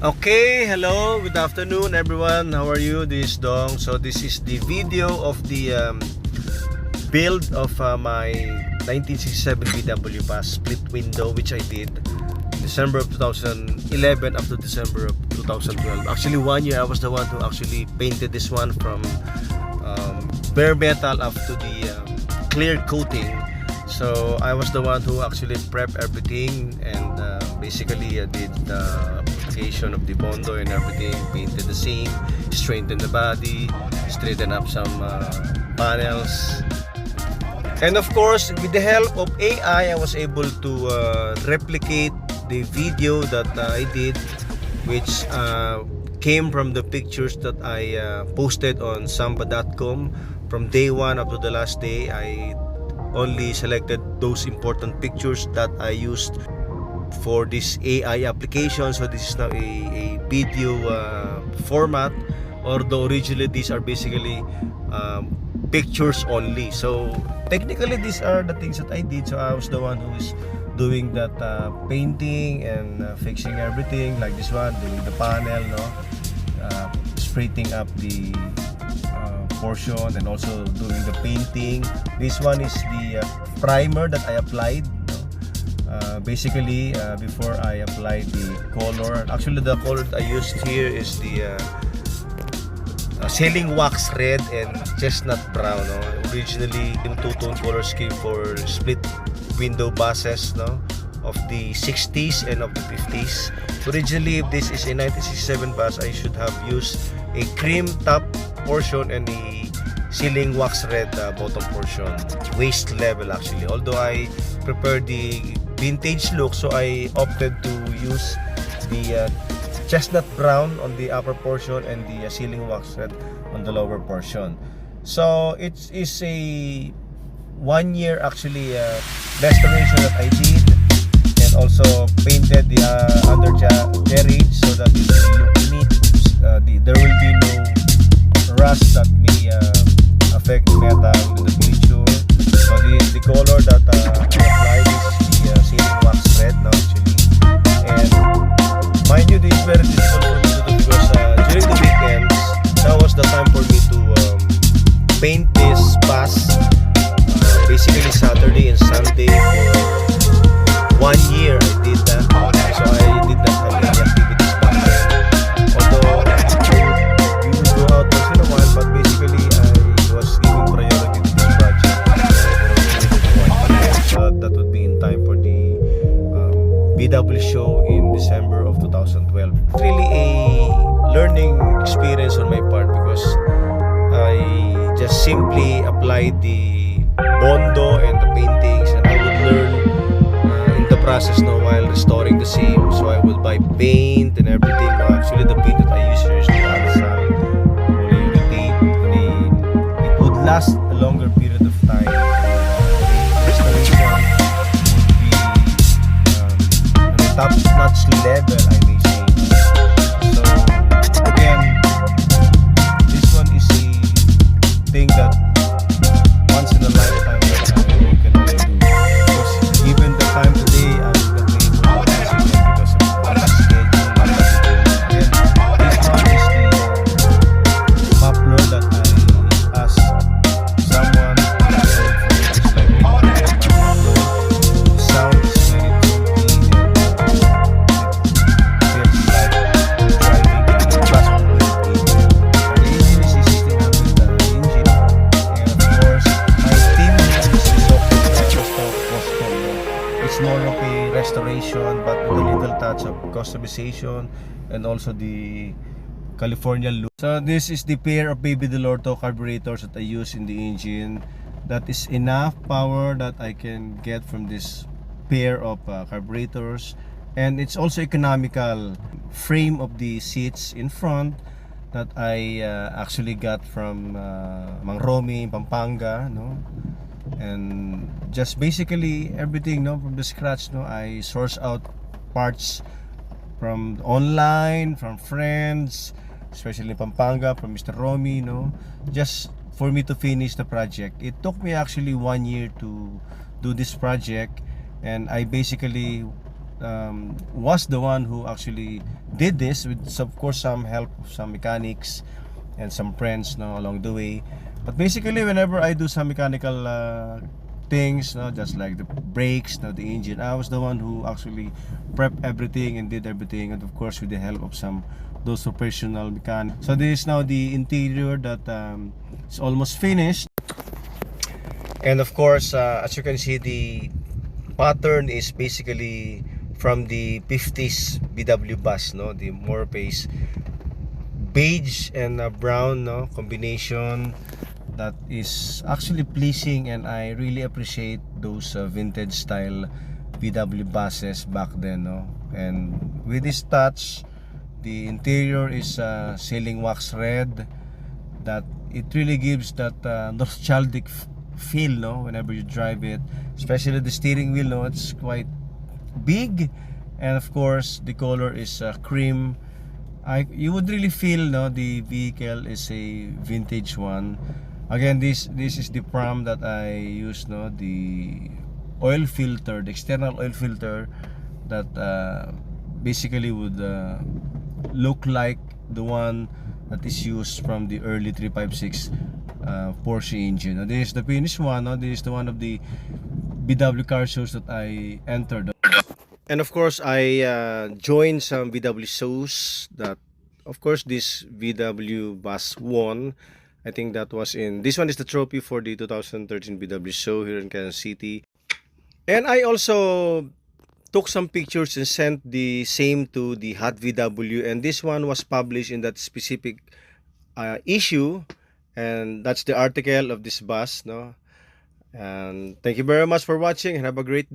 Okay, hello, good afternoon everyone. How are you? This is Dong. So this is the video of the build of my 1967 VW Bus split window, which I did December of 2011 up to December of 2012. Actually 1 year I was the one who actually painted this one from bare metal up to the clear coating. So I was the one who actually prepped everything and basically did the application of the bondo and everything, painted the seam, straightened the body, straightened up some panels. And of course, with the help of AI, I was able to replicate the video that I did, which came from the pictures that I posted on samba.com. From day one up to the last day, I only selected those important pictures that I used for this AI application. So this is now a video format, although originally these are basically pictures only. So technically these are the things that I did. So I was the one who is doing that painting and fixing everything, like this one, doing the panel, straightening up the portion and also doing the painting. This one is the primer that I applied. Basically, before I applied the color, actually the color that I used here is the sealing wax red and chestnut brown. Originally, yung two-tone color scheme for split window buses of the 60s and of the 50s. Originally, if this is a 1967 bus, I should have used a cream top portion and a sealing wax red bottom portion, waist level actually. Although I prepared the vintage look, so I opted to use the chestnut brown on the upper portion and the sealing wax red on the lower portion. So it is a 1 year actually restoration that I did, and also painted the undercarriage so that it will look neat. There will be no rust that may affect the metal in the picture. So the color that I applied is the sealing wax red actually. And mind you, this is very difficult for me to do because during the weekends, that was the time for me to paint this bus. Basically Saturday and Sunday for 1 year I did that. So I did not have any activities back then. Although we would go out once in a while, but basically I was giving priority to this project. That would be in time for the VW show in December of 2012. It's really a learning experience on my part because I just simply applied the bondo and the paintings, and I would learn in the process while restoring the same. So I will buy paint and everything. Actually the paint that I use here is the Alsan polyurethane. It would last a longer period of time. Restoration would be on a top-notch level, I may say. So again, this one is a thing that once in a lifetime that I can only do. Because given the time today, I will not be able to organize it because of the schedule and everything. Again, this one is the muffler that I asked someone to make for it. It's like the muffler. The sound is very funky and it feels like driving in a bus with the engine is a 1600 engine. And of course, my team is it's more of a restoration, but with a little touch of customization and also the California look. So this is the pair of Baby Delorto carburetors that I use in the engine. That is enough power that I can get from this pair of carburetors, and it's also economical. Frame of the seats in front that I actually got from Mang Romy in Pampanga, and just basically everything from the scratch. I source out parts from online, from friends, especially Pampanga, from Mr. Romy, just for me to finish the project. It took me actually 1 year to do this project, and I basically was the one who actually did this with, of course, some help of some mechanics and some friends, no, along the way. But basically, whenever I do some mechanical things, no, just like the brakes, no, the engine, I was the one who actually prepped everything and did everything, and of course with the help of some those professional mechanics. So this is now the interior that is almost finished. And of course, as you can see, the pattern is basically from the 50s VW bus, no, the Morpace beige and brown, no, combination that is actually pleasing, and I really appreciate those vintage style VW buses back then, no. And with this touch, the interior is sealing wax red, that it really gives that nostalgic feel, no, whenever you drive it, especially the steering wheel, no, it's quite big, and of course the color is cream. You would really feel, no, the vehicle is a vintage one. Again, this is the pram that I use, no, the oil filter, the external oil filter that basically would look like the one that is used from the early 356 Porsche engine. Now, this is the finished one, no? This is the one of the VW car shows that I entered. And of course, I joined some VW shows that, of course, this VW bus won. I think that was in, this one is the trophy for the 2013 VW show here in Kansas City. And I also took some pictures and sent the same to the Hot VW, and this one was published in that specific issue, and that's the article of this bus, no. And thank you very much for watching, and have a great day.